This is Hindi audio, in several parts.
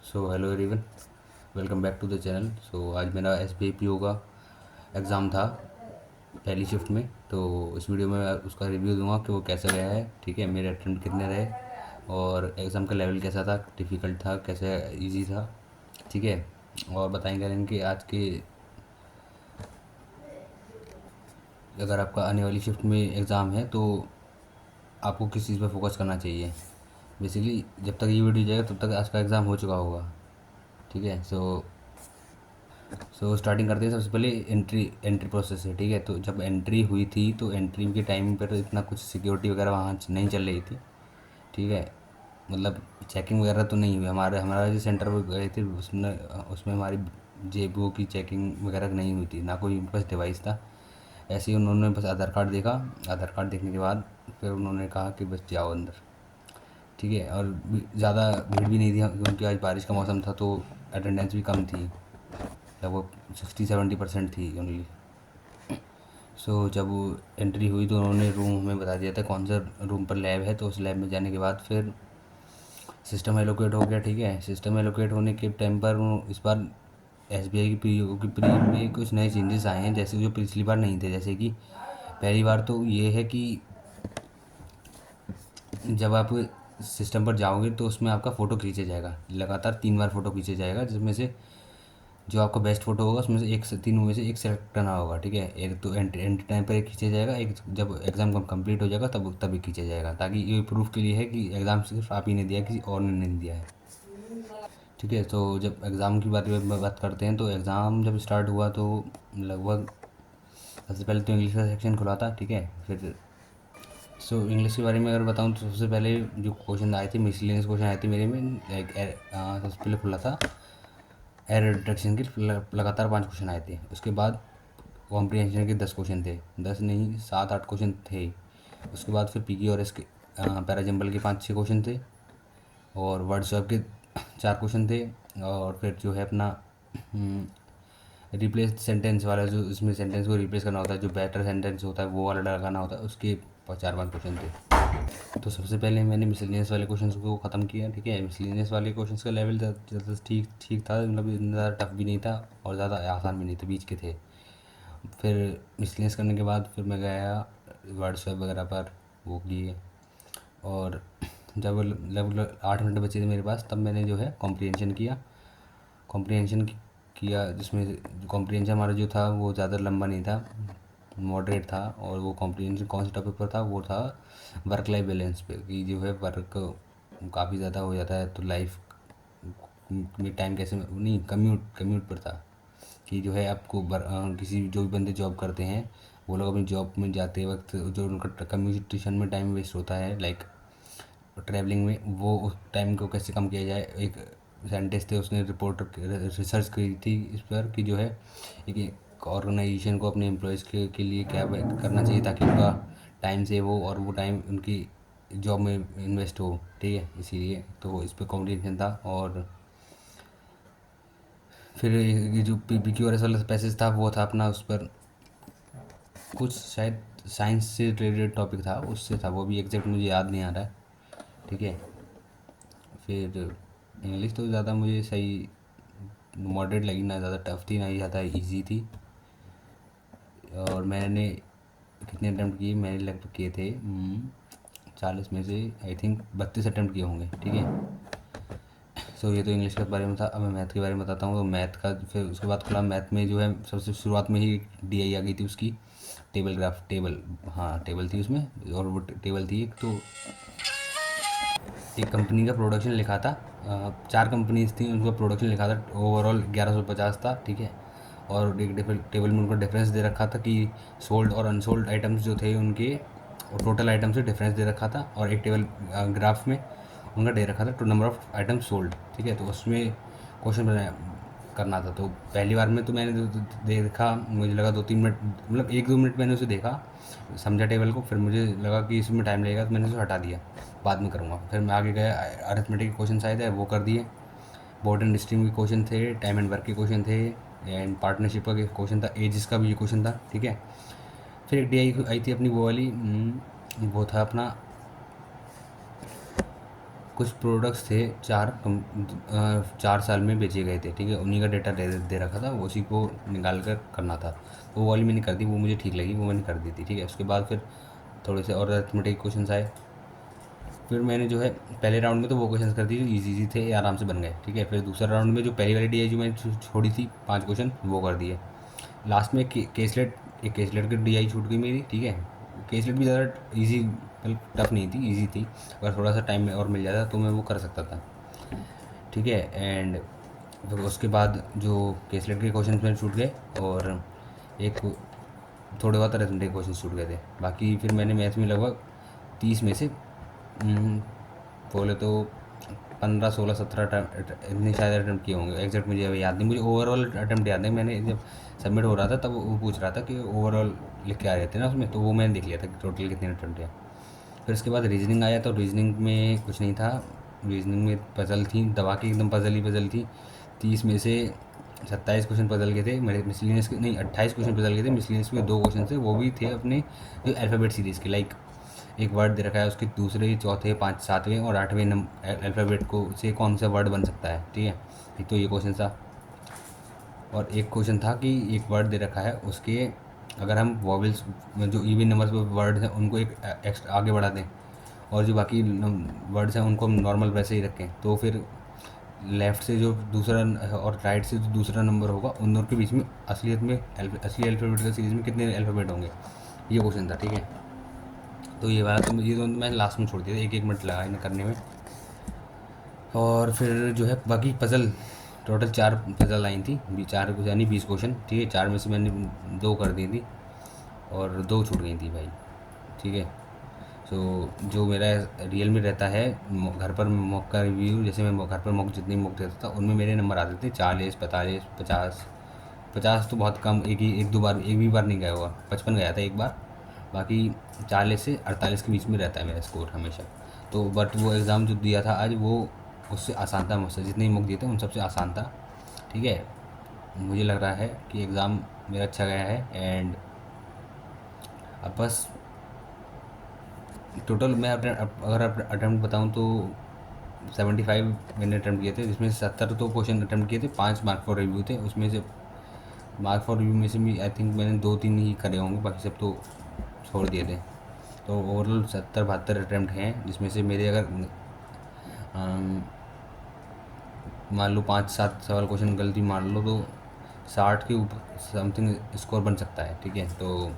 So hello everyone, welcome back to the channel. So आज मेरा SBIPO का एग्ज़ाम था पहली शिफ्ट में। तो इस वीडियो में उसका रिव्यू दूंगा कि वो कैसा गया है। ठीक है, मेरे अटेम्प्ट कितने रहे और एग्ज़ाम का लेवल कैसा था, डिफ़िकल्ट था, कैसे इजी था। ठीक है, और बताएंगे कि आज के अगर आपका आने वाली शिफ्ट में एग्ज़ाम है तो आपको किस चीज़ पर फोकस करना चाहिए। बेसिकली जब तक ये वीडियो जाएगा तब तक आज का एग्ज़ाम हो चुका होगा। ठीक है, सो स्टार्टिंग करते हैं। सबसे पहले एंट्री प्रोसेस है। ठीक है, तो जब एंट्री हुई थी तो एंट्री के टाइम पर इतना कुछ सिक्योरिटी वगैरह वहाँ नहीं चल रही थी। ठीक है, मतलब चेकिंग वगैरह तो नहीं हुई। हमारा जो सेंटर पर गए थे उसमें हमारी जेबों की चेकिंग वगैरह नहीं हुई थी, ना कोई उनके पास डिवाइस था। ऐसे ही उन्होंने बस आधार कार्ड देखा। आधार कार्ड देखने के बाद फिर उन्होंने कहा कि बस जाओ अंदर। ठीक है, और ज़्यादा भीड़ भी नहीं थी क्योंकि आज बारिश का मौसम था तो अटेंडेंस भी कम थी, लगभग 60-70% थी ओनली। जब वो एंट्री हुई तो उन्होंने रूम हमें बता दिया था कौन सा रूम पर लैब है। तो उस लैब में जाने के बाद फिर सिस्टम एलोकेट हो गया। ठीक है, सिस्टम एलोकेट होने के टाइम पर इस बार SBI की प्री में कुछ नए चेंजेस आए हैं, जैसे जो पिछली बार नहीं थे। जैसे कि पहली बार तो ये है कि जब आप सिस्टम पर जाओगे तो उसमें आपका फ़ोटो खींचा जाएगा, लगातार 3 बार फ़ोटो खींचा जाएगा, जिसमें से जो आपका बेस्ट फोटो होगा उसमें से तीनों में से एक सेलेक्ट करना होगा। ठीक है, एक तो एंट्री टाइम पर एक खींचा जाएगा, एक जब एग्ज़ाम कंप्लीट हो जाएगा तभी खींचा जाएगा, ताकि ये प्रूफ के लिए है कि एग्ज़ाम सिर्फ आप ही ने दिया, किसी और ने नहीं दिया है। ठीक है, तो जब एग्ज़ाम की बात करते हैं तो एग्ज़ाम जब स्टार्ट हुआ तो लगभग सबसे पहले तो इंग्लिश का सेक्शन खुला था। ठीक है, फिर इंग्लिश के बारे में अगर बताऊँ तो सबसे पहले जो क्वेश्चन आए थे, मिसलेनियस क्वेश्चन आए थे मेरे में। लाइक सबसे पहले खुला था एरर डिटेक्शन के लगातार 5 क्वेश्चन आए थे। उसके बाद कॉम्प्रीहेंशन के 10 क्वेश्चन थे, 10 नहीं 7-8 क्वेश्चन थे। उसके बाद फिर PQ और S के पैराजम्बल के 5-6 क्वेश्चन थे, और वर्ड स्वैप के 4 क्वेश्चन थे। और फिर जो है अपना रिप्लेस सेंटेंस वाला, जो इसमें सेंटेंस को रिप्लेस करना होता है, जो बेटर सेंटेंस होता है वो वाला लगाना होता है, उसके 4-5 क्वेश्चन थे। तो सबसे पहले मैंने मिसलेनियस वाले क्वेश्चन को ख़त्म किया। ठीक है, मिसलेनियस वाले क्वेश्चन का लेवल ज़्यादा ठीक ठीक था, मतलब इतना ज़्यादा टफ भी नहीं था और ज़्यादा आसान भी नहीं था, बीच के थे। फिर मिसलेनियस करने के बाद फिर मैं गया वर्ड स्वैप वगैरह पर, वो किए। और जब लगभग 8 मिनट बचे थे मेरे पास, तब मैंने जो है कॉम्प्रीहेंशन किया, जिसमें कॉम्प्रीहेंशन हमारा जो था वो ज़्यादा लंबा नहीं था, मॉडरेट था। और वो कॉम्प्रीहेंशन कौन से टॉपिक पर था, वो था वर्क लाइफ बैलेंस पे, कि जो है वर्क काफ़ी ज़्यादा हो जाता है तो लाइफ में टाइम कैसे नहीं, कम्यूट पर था। कि जो है आपको किसी जो भी बंदे जॉब करते हैं वो लोग अपनी जॉब में जाते वक्त जो उनका कम्यूटेशन में टाइम वेस्ट होता है, लाइक ट्रैवलिंग में, वो उस टाइम को कैसे कम किया जाए। एक साइंटिस्ट थे, उसने रिसर्च की थी इस पर कि जो है एक ऑर्गेनाइजेशन को अपने एम्प्लॉयज़ के लिए क्या करना चाहिए ताकि उनका टाइम सेव हो और वो टाइम उनकी जॉब में इन्वेस्ट हो। ठीक है, इसीलिए तो इस पर कॉम्पिटिशन था। और फिर ये जो PQ वाला पैसेज था वो था अपना, उस पर कुछ शायद साइंस से रिलेटेड टॉपिक था, उससे था, वो भी एग्जैक्ट मुझे याद नहीं आ रहा है। ठीक है, फिर इंग्लिश तो ज़्यादा मुझे सही मॉडरेट लगी, ना ज़्यादा टफ थी ना ही ज़्यादा इजी थी। और मैंने कितने अटैम्प्ट किए, मैंने लगभग किए थे 40 में से आई थिंक 32 अटैम्प्ट किए होंगे। ठीक है, ये तो इंग्लिश के बारे में था। अब मैं मैथ के बारे में बताता हूँ। तो मैथ का फिर उसके बाद खुला, मैथ में जो है सबसे शुरुआत में ही DI आ गई थी उसकी, टेबल थी उसमें। और वो टेबल थी, एक तो एक कंपनी का प्रोडक्शन लिखा था, 4 कंपनीज थी, उनका प्रोडक्शन लिखा था, ओवरऑल 1150 था। ठीक है, और एक टेबल में उनका डिफरेंस दे रखा था कि सोल्ड और अनसोल्ड आइटम्स जो थे उनके, और टोटल आइटम से डिफरेंस दे रखा था। और एक टेबल ग्राफ में उनका दे रखा था to number of item sold. ठीक है, तो उसमें क्वेश्चन बनाया करना था। तो पहली बार में तो मैंने देखा, मुझे लगा 2-3 मिनट, मतलब 1-2 मिनट मैंने उसे देखा, समझा टेबल को, फिर मुझे लगा कि इसमें टाइम लगेगा तो मैंने उसे हटा दिया, बाद में करूँगा। फिर मैं आगे गया, अरिथमेटिक के क्वेश्चन आए थे वो कर दिए, बोर्ड एंड स्ट्रीम के क्वेश्चन थे, टाइम एंड वर्क के क्वेश्चन थे, एंड पार्टनरशिप का क्वेश्चन था, एजिस का भी ये क्वेश्चन था। ठीक है, फिर एक DI आई थी अपनी वो वाली, वो था अपना कुछ प्रोडक्ट्स थे 4 साल में बेचे गए थे, ठीक है, उन्हीं का डेटा दे रखा था, उसी को निकाल कर करना था। वो वाली मैंने कर दी, वो मुझे ठीक लगी, वो मैंने कर दी थी, ठीक है। उसके बाद फिर थोड़े से और अरिथमेटिक क्वेश्चन आए। फिर मैंने जो है पहले राउंड में तो वो क्वेश्चन कर दिए जो ईजी थे, आराम से बन गए, ठीक है। फिर दूसरा राउंड में जो पहली वाली डी आई जो मैंने छोड़ी थी 5 क्वेश्चन, वो कर दिए। लास्ट में एक केसलेट की डी आई छूट गई मेरी, ठीक है। केसलेट भी ज़्यादा ईजी मतलब टफ नहीं थी, ईजी थी। अगर थोड़ा सा टाइम और मिल जाता तो मैं वो कर सकता था, ठीक है। एंड फिर उसके बाद जो केसलेट के क्वेश्चन मेरे छूट गए, और एक थोड़े बहुत अरिथमेटिक क्वेश्चन छूट गए थे। बाकी फिर मैंने मैथ में लगभग 30 में से बोले तो 15 16 17 इतने शायद अटैम्प्ट किए होंगे, एग्जैक्ट मुझे अभी याद नहीं। मुझे ओवरऑल अटैम्प्ट याद है, मैंने जब सबमिट हो रहा था तब वो पूछ रहा था कि ओवरऑल लिख के आ रहे थे ना उसमें, तो वो मैंने देख लिया था कि टोटल कितने अटैम्प्ट है। फिर उसके बाद रीजनिंग आया, तो रीजनिंग में कुछ नहीं था। रीजनिंग में पजल थी, दबा के एकदम पजल ही पजल थी। 30 में से 27 क्वेश्चन पजल के थे मेरे, मिसलिनियस के नहीं 28 क्वेश्चन पजल के थे। मिसलिनियस में 2 क्वेश्चन थे, वो भी थे अपने जो अल्फ़ाबेट सीरीज़ के, लाइक एक वर्ड दे रखा है, उसके दूसरे चौथे 5 7वें और 8वें अल्फ़ाबेट को से कौन सा वर्ड बन सकता है, ठीक है। एक तो ये क्वेश्चन था, और एक क्वेश्चन था कि एक वर्ड दे रखा है, उसके अगर हम वॉवेल्स जो इवन नंबर्स वर्ड्स हैं उनको एक एक्स्ट्रा आगे बढ़ा दें, और जो बाकी वर्ड्स हैं उनको हम नॉर्मल वैसे ही रखें, तो फिर लेफ़्ट से जो दूसरा और राइट से जो दूसरा नंबर होगा, उन दोनों के बीच में असलियत में असली अल्फ़ाबेट सीरीज़ में कितने अल्फ़ाबेट होंगे, ये क्वेश्चन था, ठीक है। तो ये वाला तो ये दोनों मैं लास्ट में छोड़ दिया था, 1 1 मिनट लगा इन्हें करने में। और फिर जो है बाकी पज़ल टोटल 4 पज़ल आई थी, 4 यानी 20 क्वेश्चन, ठीक है। 4 में से मैंने 2 कर दी थी और 2 छूट गई थी भाई, ठीक है। सो जो मेरा रियल में रहता है घर पर मॉक का रिव्यू, जैसे मैं घर पर मॉक जितनी मॉक देता था उनमें मेरे नंबर आते थे 40 45 50। 50 तो बहुत कम, एक दो बार, एक भी बार नहीं गया हुआ, 55 गया था एक बार। बाकी 40 से 48 के बीच में रहता है मेरा स्कोर हमेशा। तो बट वो एग्ज़ाम जो दिया था आज, वो उससे आसान था मुझसे, जितने मॉक दिए थे उन सबसे आसान था, ठीक है। मुझे लग रहा है कि एग्ज़ाम मेरा अच्छा गया है। एंड अब बस टोटल मैं अगर अटैम्प्ट बताऊँ तो 75 मैंने अटैम्प्ट किए थे, जिसमें 70 तो क्वेश्चन अटैम्प्ट किए थे, 5 मार्क फॉर रिव्यू थे। उसमें से मार्क फॉर रिव्यू में से भी आई थिंक मैंने 2 3 ही करे होंगे, बाकी सब तो छोड़ दिए थे। तो ओवरऑल 70 72 अटैम्प्ट हैं, जिसमें से मेरे अगर मान लो 5 7 सवाल क्वेश्चन गलती मान लो तो 60 के ऊपर समथिंग स्कोर बन सकता है, ठीक है। तो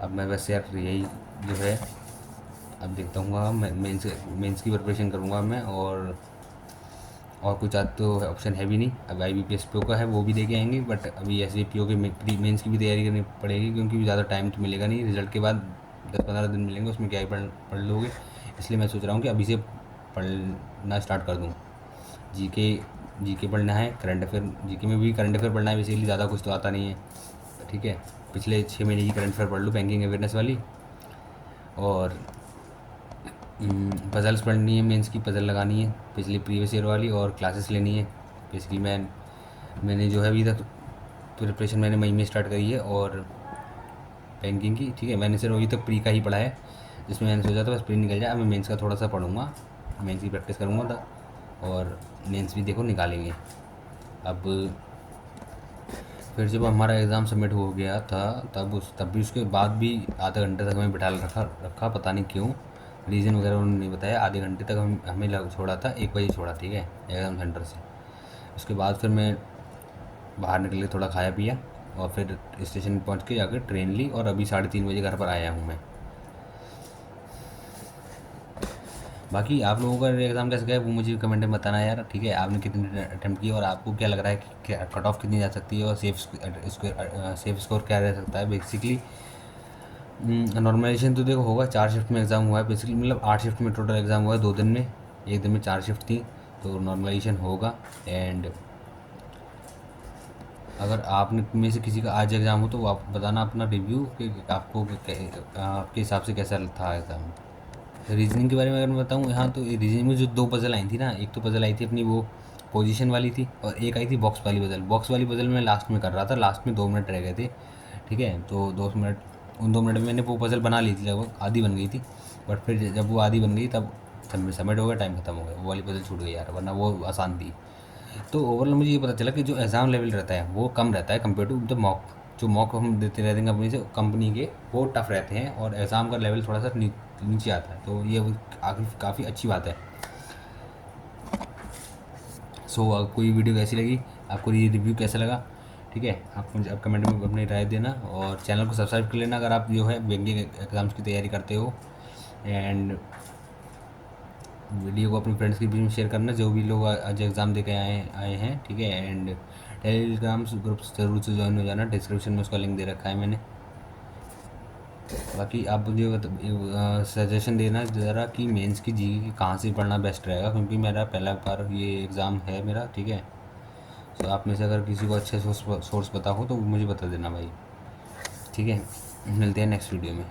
अब मैं बस यार यही जो है, अब देखता हूँ मैं मेंस की प्रिपरेशन करूँगा मैं, और कुछ आज तो ऑप्शन है भी नहीं। अब I B P S P O का है, वो भी दे के आएंगे, बट अभी एस वी पी ओ के प्री मेंस की भी तैयारी करनी पड़ेगी, क्योंकि ज़्यादा टाइम तो मिलेगा नहीं, रिजल्ट के बाद 10 15 दिन मिलेंगे, उसमें क्या ही पढ़ लोगे। इसलिए मैं सोच रहा हूँ कि अभी से पढ़ना स्टार्ट कर दूँ। जी के पढ़ना है, करंट अफेयर, जी के में भी करंट अफेयर पढ़ना है, बेसिकली ज़्यादा कुछ तो आता नहीं है, ठीक है। पिछले 6 महीने की करंट अफेयर पढ़ लूँ, बैंकिंग अवेयरनेस वाली, और पज़ल्स पढ़नी है, मेंस की पज़ल लगानी है पिछली प्रीवियस ईयर वाली, और क्लासेस लेनी है। बेसिकली मैंने जो है अभी तक प्रिपरेशन मैंने मई में स्टार्ट करी है, और बैंकिंग की, ठीक है। मैंने सिर्फ अभी तक प्री का ही पढ़ा है, जिसमें मैंने सोचा था बस प्री निकल जाए। अब मैं मेंस का थोड़ा सा पढ़ूँगा, मेंस की प्रैक्टिस करूँगा था, और मेंस भी देखो निकालेंगे। अब फिर जब हमारा एग्ज़ाम सबमिट हो गया था, तब भी उसके बाद भी आधे घंटे तक हमें बिठा रखा, पता नहीं क्यों, रीज़न वगैरह उन्होंने नहीं बताया। आधे घंटे तक हमें छोड़ा था, 1 बजे छोड़ा, ठीक है, एग्ज़ाम सेंटर से। उसके बाद फिर मैं बाहर निकले, थोड़ा खाया पिया, और फिर स्टेशन पहुंच के जाकर ट्रेन ली, और अभी 3:30 बजे घर पर आया हूँ मैं। बाकी आप लोगों का एग्ज़ाम कैसे गया वो मुझे कमेंट में बताना यार, ठीक है। आपने कितने अटैम्प्ट किए, और आपको क्या लग रहा है कि क्या कट ऑफ कितनी जा सकती है, और सेफ स्कोर क्या रह सकता है बेसिकली। नॉर्मलाइजेशन तो देखो होगा, 4 शिफ्ट में एग्ज़ाम हुआ है बेसिकली, मतलब 8 शिफ्ट में टोटल एग्ज़ाम हुआ है, 2 दिन में, एक दिन में 4 शिफ्ट थी, तो नॉर्मलाइजेशन होगा। एंड अगर आपने में से किसी का आज एग्ज़ाम हो तो आप बताना अपना रिव्यू कि आपको आपके हिसाब से कैसा था एग्ज़ाम। रीजनिंग के बारे में अगर मैं बताऊँ यहाँ, तो रीजनिंग में जो 2 पज़ल आई थी ना, एक तो पज़ल आई थी अपनी वो पोजीशन वाली थी, और एक आई थी बॉक्स वाली पज़ल। बॉक्स वाली पज़ल मैं लास्ट में कर रहा था, लास्ट में 2 मिनट रह गए थे, ठीक है। तो 2 मिनट, उन 2 मिनट में मैंने वो पज़ल बना ली थी, लगभग आधी बन गई थी। बट फिर जब वो आधी बन गई तब सबमिट हो गया, टाइम खत्म हो गया, वो वाली पजल छूट गई यार, वरना वो आसान थी। तो ओवरऑल मुझे ये पता चला कि जो एग्ज़ाम लेवल रहता है वो कम रहता है कंपेयर टू द मॉक। जो मॉक हम देते रहते हैं कंपनी से, कंपनी के, वो टफ रहते हैं और एग्ज़ाम का लेवल थोड़ा सा नीचे आता है। तो ये काफ़ी अच्छी बात है। सो आपको ये वीडियो कैसी लगी, आपको ये रिव्यू कैसा लगा, ठीक है, आप मुझे आप कमेंट में अपनी राय देना, और चैनल को सब्सक्राइब कर लेना अगर आप जो है बैंकिंग एग्ज़ाम्स की तैयारी करते हो। एंड वीडियो को अपने फ्रेंड्स के बीच में शेयर करना, जो भी लोग आज एग्ज़ाम दे के आए हैं, ठीक है। एंड टेलीग्राम ग्रुप जरूर से ज्वाइन हो जाना, डिस्क्रिप्शन में उसका लिंक दे रखा है मैंने। बाकी आप मुझे सजेशन देना ज़रा कि मेंस की जी कहाँ से पढ़ना बेस्ट रहेगा, क्योंकि मेरा पहला बार ये एग्ज़ाम है मेरा, ठीक है। तो आप में से अगर किसी को अच्छे सोर्स पता हो तो मुझे बता देना भाई, ठीक है। मिलते हैं नेक्स्ट वीडियो में।